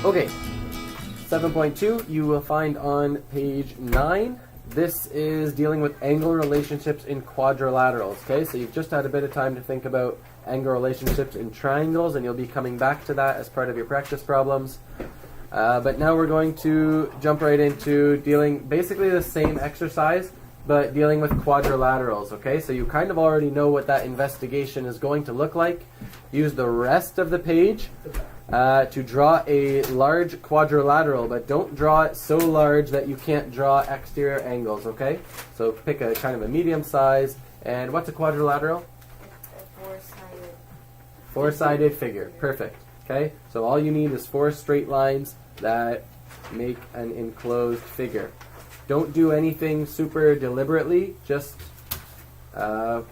Okay, 7.2 you will find on page 9. This is dealing with angle relationships in quadrilaterals. Okay, so you've just had a bit of time to think about angle relationships in triangles, and you'll be coming back to that as part of your practice problems. But now we're going to jump right into dealing basically the same exercise, but dealing with quadrilaterals. Okay, so you kind of already know what that investigation is going to look like. Use the rest of the page to draw a large quadrilateral, but don't draw it so large that you can't draw exterior angles. Okay, so pick a kind of a medium size. And what's a quadrilateral? Four-sided figure. Perfect. Okay, so all you need is 4 straight lines that make an enclosed figure. Don't do anything super deliberately, just 4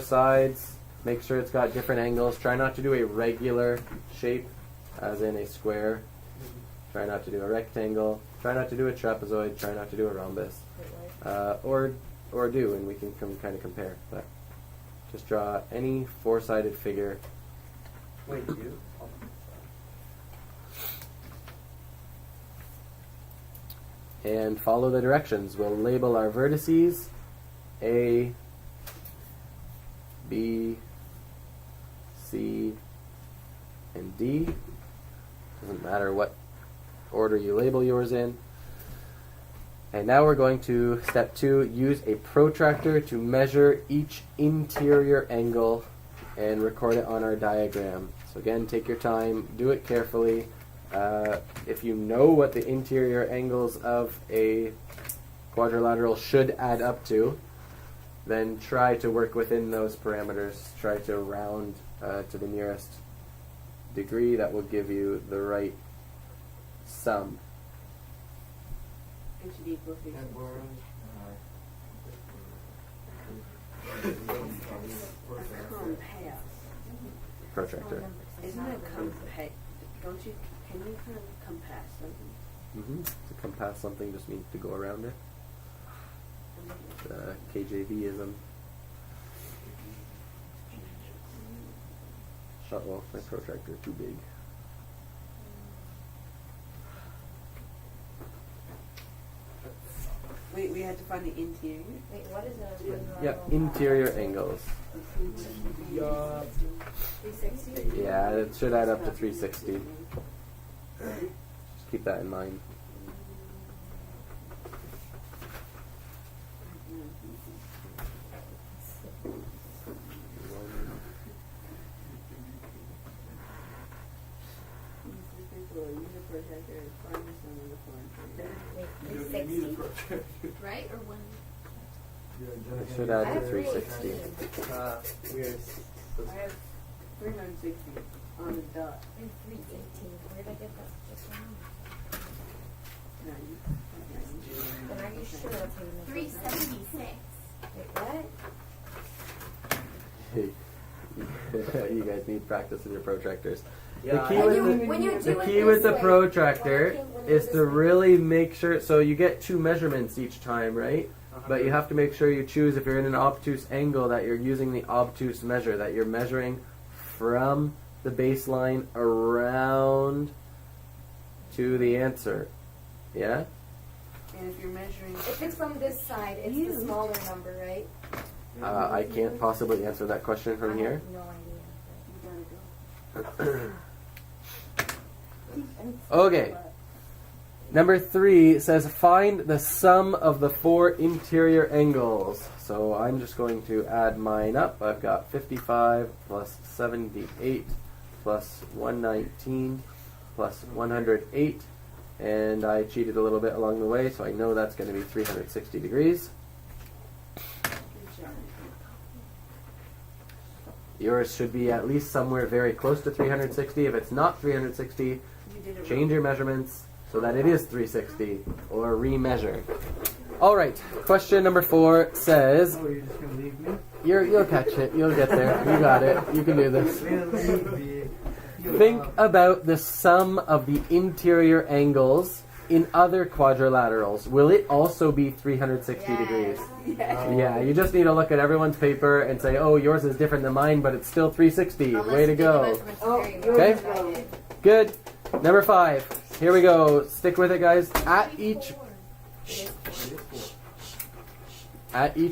sides. Make sure it's got different angles. Try not to do a regular shape, as in a square. Try not to do a rectangle. Try not to do a trapezoid. Try not to do a rhombus. Or do, and we can kind of compare. But just draw any 4-sided figure. Wait, you? And follow the directions. We'll label our vertices A, B, C, and D. Doesn't matter what order you label yours in. And now we're going to, step 2, use a protractor to measure each interior angle and record it on our diagram. So again, take your time, do it carefully. If you know what the interior angles of a quadrilateral should add up to, then try to work within those parameters. Try to round to the nearest degree that will give you the right sum. It should equal 50. Compass. Protractor. Isn't it compass? Don't you? Can you compass something? To compass something just means to go around it. KJVism. Well, my protractor is too big. Wait, we had to find the interior? Wait, what is it? Yeah, interior angles. 360? Yeah, it should add up to 360. Just keep that in mind. Right, or one? It should add to 360. I have 360 on the dot. I have 318. Where did I get that? Just one. Then are you sure that's how you make 376. Wait, what? You guys need practice with your protractors. Yeah, The key with the protractor is to really make sure, so you get 2 measurements each time, right? But you have to make sure you choose, if you're in an obtuse angle, that you're using the obtuse measure, that you're measuring from the baseline around to the answer. Yeah? And if you're measuring... If it's from this side, it's the smaller number, right? I can't possibly answer that question from here. I have no idea. You gotta go. Okay. Number 3 says find the sum of the 4 interior angles. So I'm just going to add mine up. I've got 55 plus 78 plus 119 plus 108. And I cheated a little bit along the way, so I know that's going to be 360 degrees. Yours should be at least somewhere very close to 360. If it's not 360, change your measurements so that it is 360, or remeasure. All right, question number 4 says... Oh, you're just going to leave me? You'll catch it. You'll get there. You got it. You can do this. Leave me. Think about the sum of the interior angles in other quadrilaterals. Will it also be 360 degrees? Yeah, you just need to look at everyone's paper and say, oh, yours is different than mine, but it's still 360. Way to go. Oh, Okay? Good. Number 5. Here we go. Stick with it, guys. At each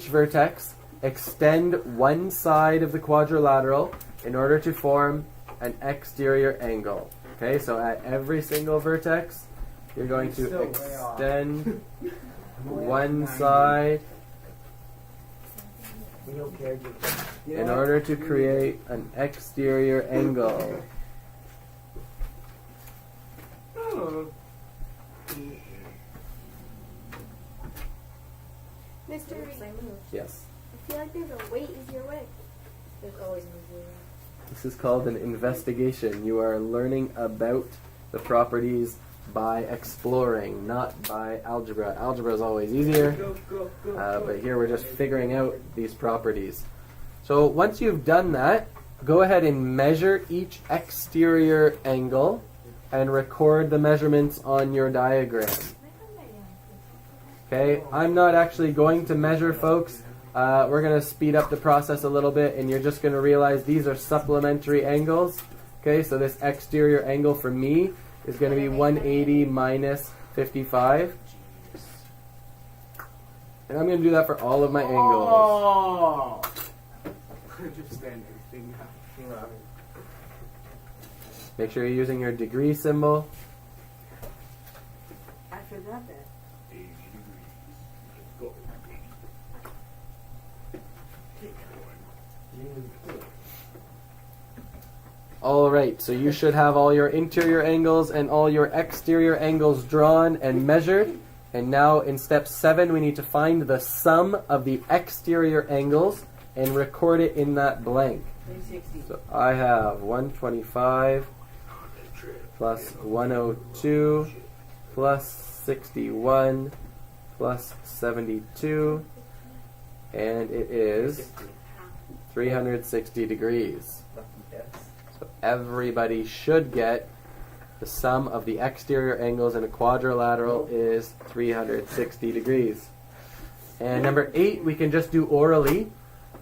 vertex, extend one side of the quadrilateral in order to form an exterior angle. Okay, so at every single vertex, you're going to extend one side We don't care. in order to create an exterior angle. Mr. Reed, Yes. I feel like there's a way easier way. There's always an easier way. This is called an investigation. You are learning about the properties by exploring, not by algebra. Algebra is always easier, but here we're just figuring out these properties. So once you've done that, go ahead and measure each exterior angle and record the measurements on your diagram. Okay, I'm not actually going to measure, folks. We're going to speed up the process a little bit, and you're just going to realize these are supplementary angles. Okay, so this exterior angle for me is going to be 180 minus 55. And I'm going to do that for all of my angles. Oh! Just stand everything out. Make sure you're using your degree symbol. I forgot that. 80 degrees. Let's go. Alright, so you should have all your interior angles and all your exterior angles drawn and measured. And now in step 7, we need to find the sum of the exterior angles and record it in that blank. 360. So I have 125 plus 102 plus 61 plus 72, and it is 360 degrees. So everybody should get the sum of the exterior angles in a quadrilateral is 360 degrees. And number 8, we can just do orally.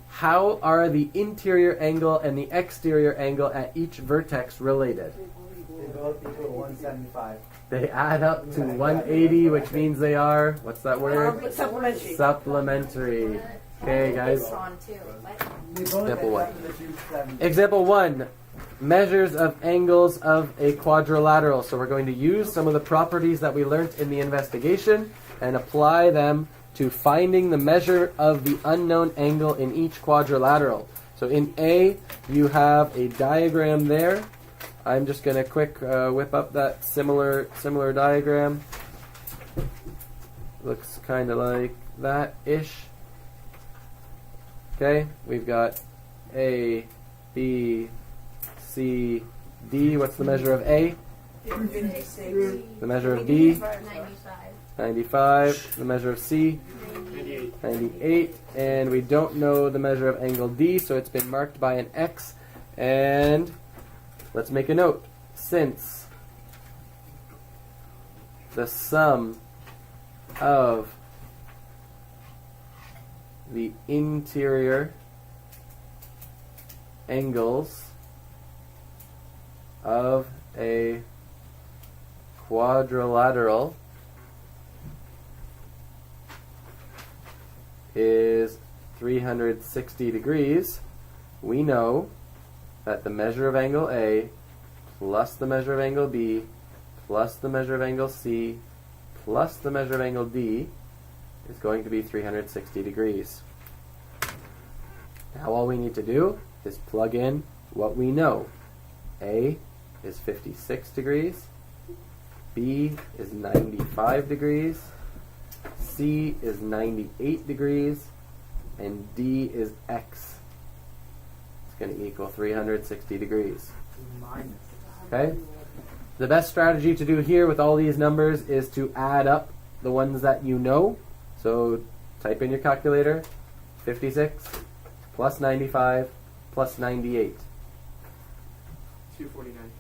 How are the interior angle and the exterior angle at each vertex related? They both equal 175. They add up to 180, which means they are, what's that word? Supplementary. Supplementary. Okay, guys. On too. What? They both Example add up to the 270. Example 1. Measures of angles of a quadrilateral. So we're going to use some of the properties that we learned in the investigation and apply them to finding the measure of the unknown angle in each quadrilateral. So in A, you have a diagram there. I'm just going to quick whip up that similar diagram. Looks kind of like that-ish. Okay, we've got A, B, C, D. What's the measure of A? 56. The measure of B? 95. 95. The measure of C? 98. And we don't know the measure of angle D, so it's been marked by an X. And let's make a note. Since the sum of the interior angles of a quadrilateral is 360 degrees, we know that the measure of angle A plus the measure of angle B plus the measure of angle C plus the measure of angle D is going to be 360 degrees. Now all we need to do is plug in what we know. A is 56 degrees, B is 95 degrees, C is 98 degrees, and D is X. It's going to equal 360 degrees. Minus. Okay? The best strategy to do here with all these numbers is to add up the ones that you know. So type in your calculator, 56 plus 95 plus 98. 249.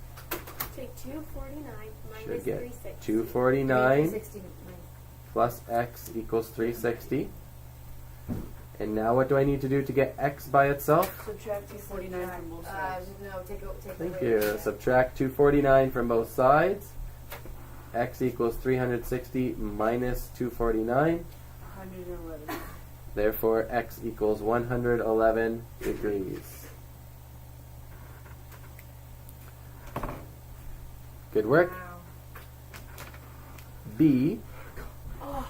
Take 249 Should minus get 360. 249 360 minus. plus X equals 360. And now what do I need to do to get x by itself? Subtract 249 from both sides. No, take Thank away. you. Subtract 249 from both sides. X equals 360 minus 249. 111. Therefore, x equals 111 degrees. Good work. Wow. B Oh,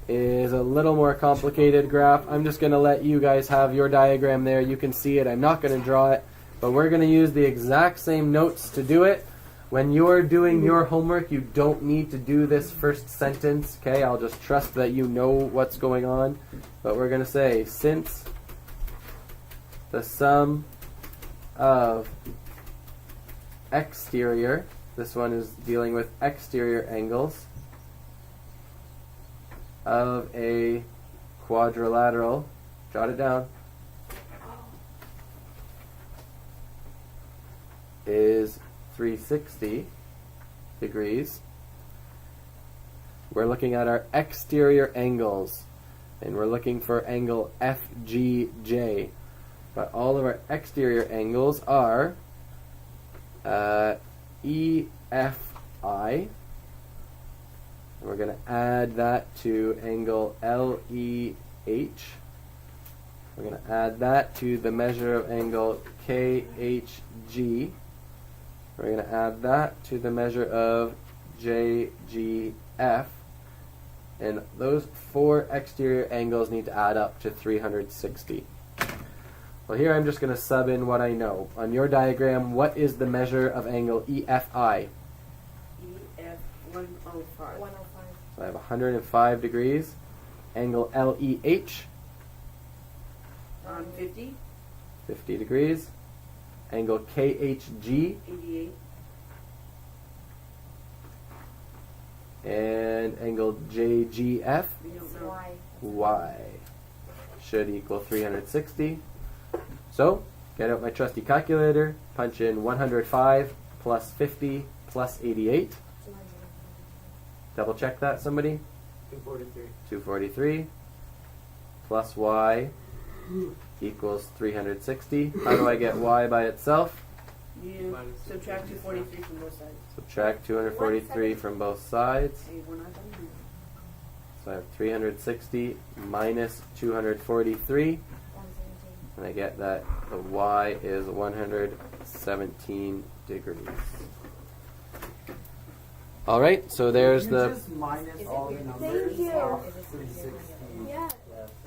is a little more complicated graph. I'm just going to let you guys have your diagram there. You can see it. I'm not going to draw it, but we're going to use the exact same notes to do it. When you're doing your homework, you don't need to do this first sentence, okay? I'll just trust that you know what's going on. But we're going to say, since the sum of exterior, this one is dealing with exterior angles, of a quadrilateral, jot it down, is 360 degrees. We're looking at our exterior angles, and we're looking for angle FGJ. But all of our exterior angles are EFI. And we're going to add that to angle LEH. We're going to add that to the measure of angle KHG. We're going to add that to the measure of JGF. And those four exterior angles need to add up to 360. Well, here I'm just going to sub in what I know. On your diagram, what is the measure of angle EFI? EF 105. 105. So I have 105 degrees. Angle LEH, 50. 50 degrees. Angle KHG, 88. and angle JGF, We don't know. Why? Y, should equal 360. So, get out my trusty calculator, punch in 105 plus 50 plus 88. 200. Double check that, somebody. 243. 243 plus Y equals 360. How do I get Y by itself? You subtract 243 from both sides. Subtract 243 from both sides. Hey, we're not done here. So I have 360 minus 243. 117. And I get that the Y is 117 degrees. All right, so there's You the... just minus Is all it the weird? numbers Thank you. off Is it 360.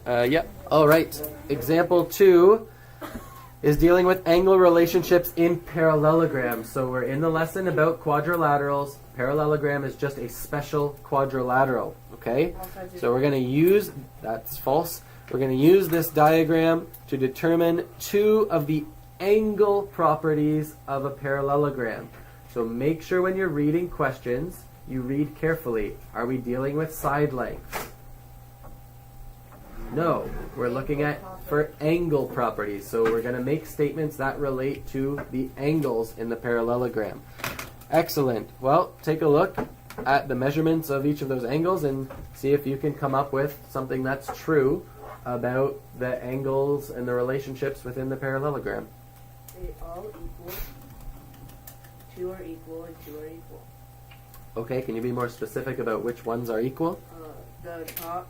Yeah. Yep. All right. Example 2 is dealing with angle relationships in parallelograms. So we're in the lesson about quadrilaterals. Parallelogram is just a special quadrilateral. Okay? All sides are So we're going to use, that's false, we're going to use this diagram to determine two of the angle properties of a parallelogram. So make sure when you're reading questions, you read carefully. Are we dealing with side lengths? No, we're looking at for angle properties. So we're going to make statements that relate to the angles in the parallelogram. Excellent. Well, take a look at the measurements of each of those angles and see if you can come up with something that's true about the angles and the relationships within the parallelogram. They all equal. 2 are equal and 2 are equal. Okay, can you be more specific about which ones are equal? The top,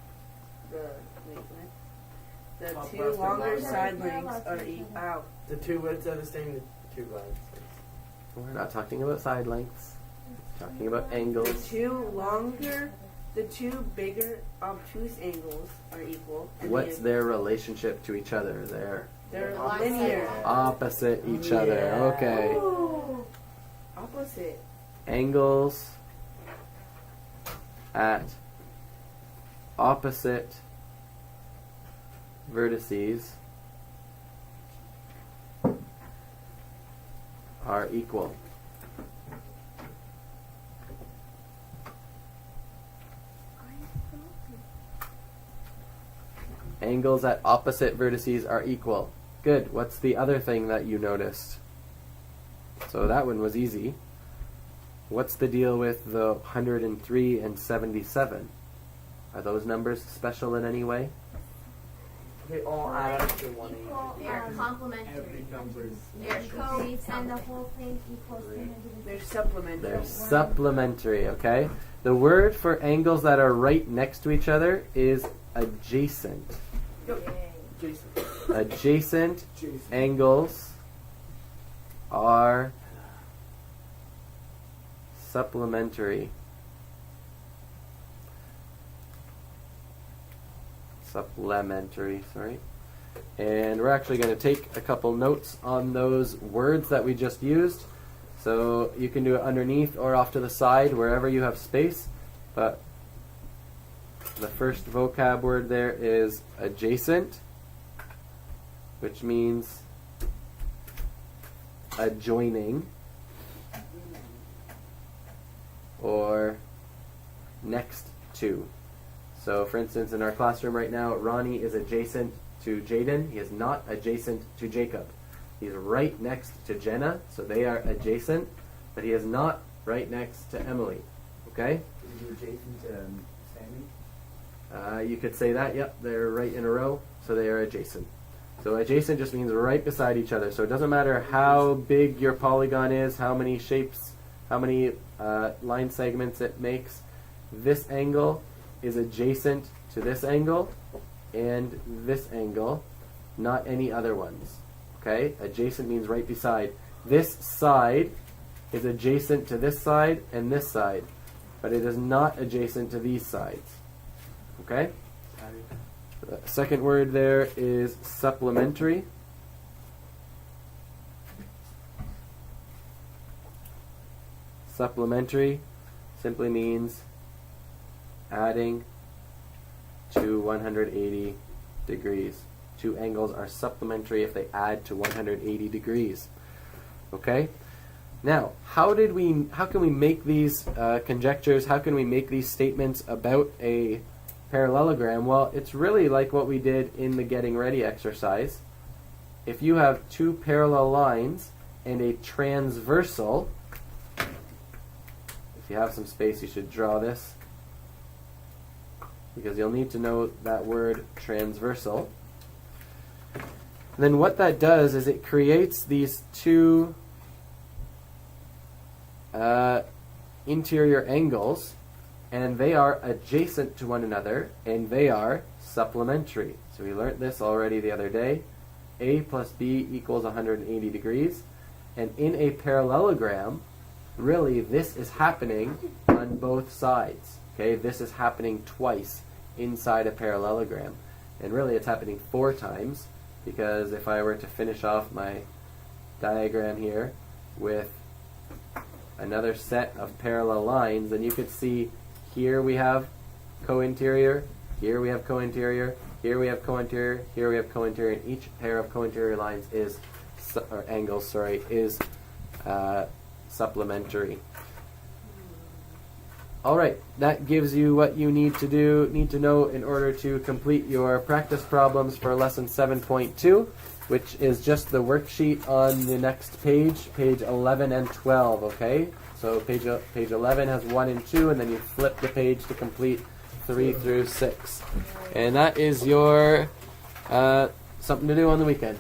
the Top two left and longer bottom side right. lengths are equal. The two widths are the same, the two lengths. We're not talking about side lengths. We're talking about The angles. the two bigger obtuse angles are equal. And What's their relationship to each other? They're they're Opposite. linear. opposite each other. Yeah. Okay. Ooh. Opposite. Angles at opposite vertices are equal. Angles at opposite vertices are equal. Good. What's the other thing that you noticed? So that one was easy. What's the deal with the 103 and 77? Are those numbers special in any way? They all add up to 180. Equal, They're complementary. Every number is They're degrees and the whole thing equals 360. They're supplementary. They're supplementary, okay? The word for angles that are right next to each other is adjacent. Jason. Adjacent Jason. angles are supplementary. Supplementary, sorry. And we're actually going to take a couple notes on those words that we just used. So you can do it underneath or off to the side, wherever you have space. But the first vocab word there is adjacent, which means adjoining or next to. So for instance, in our classroom right now, Ronnie is adjacent to Jaden. He is not adjacent to Jacob. He's right next to Jenna, so they are adjacent, but he is not right next to Emily. Okay? Is he adjacent to Sammy? You could say that, yep, they're right in a row, so they are adjacent. So adjacent just means right beside each other. So it doesn't matter how big your polygon is, how many shapes, how many line segments it makes. This angle is adjacent to this angle and this angle, not any other ones. Okay? Adjacent means right beside. This side is adjacent to this side and this side, but it is not adjacent to these sides. Okay? The second word there is supplementary. Supplementary simply means adding to 180 degrees. Two angles are supplementary if they add to 180 degrees. Okay? Now, how can we make these conjectures? How can we make these statements about a parallelogram? Well, it's really like what we did in the getting ready exercise. If you have two parallel lines and a transversal, if you have some space, you should draw this, because you'll need to know that word transversal. Then what that does is it creates these two interior angles, and they are adjacent to one another, and they are supplementary. So we learned this already the other day. A plus B equals 180 degrees. And in a parallelogram, really this is happening on both sides. Okay, this is happening twice inside a parallelogram. And really it's happening 4 times, because if I were to finish off my diagram here with another set of parallel lines, then you could see here we have co-interior, here we have co-interior, here we have co-interior, here we have co-interior, and each pair of co-interior lines is, or angles, sorry, is supplementary. Alright, that gives you what you need to know in order to complete your practice problems for lesson 7.2, which is just the worksheet on the next page, page 11 and 12, okay? So page 11 has 1 and 2, and then you flip the page to complete 3 through 6. And that is your something to do on the weekend.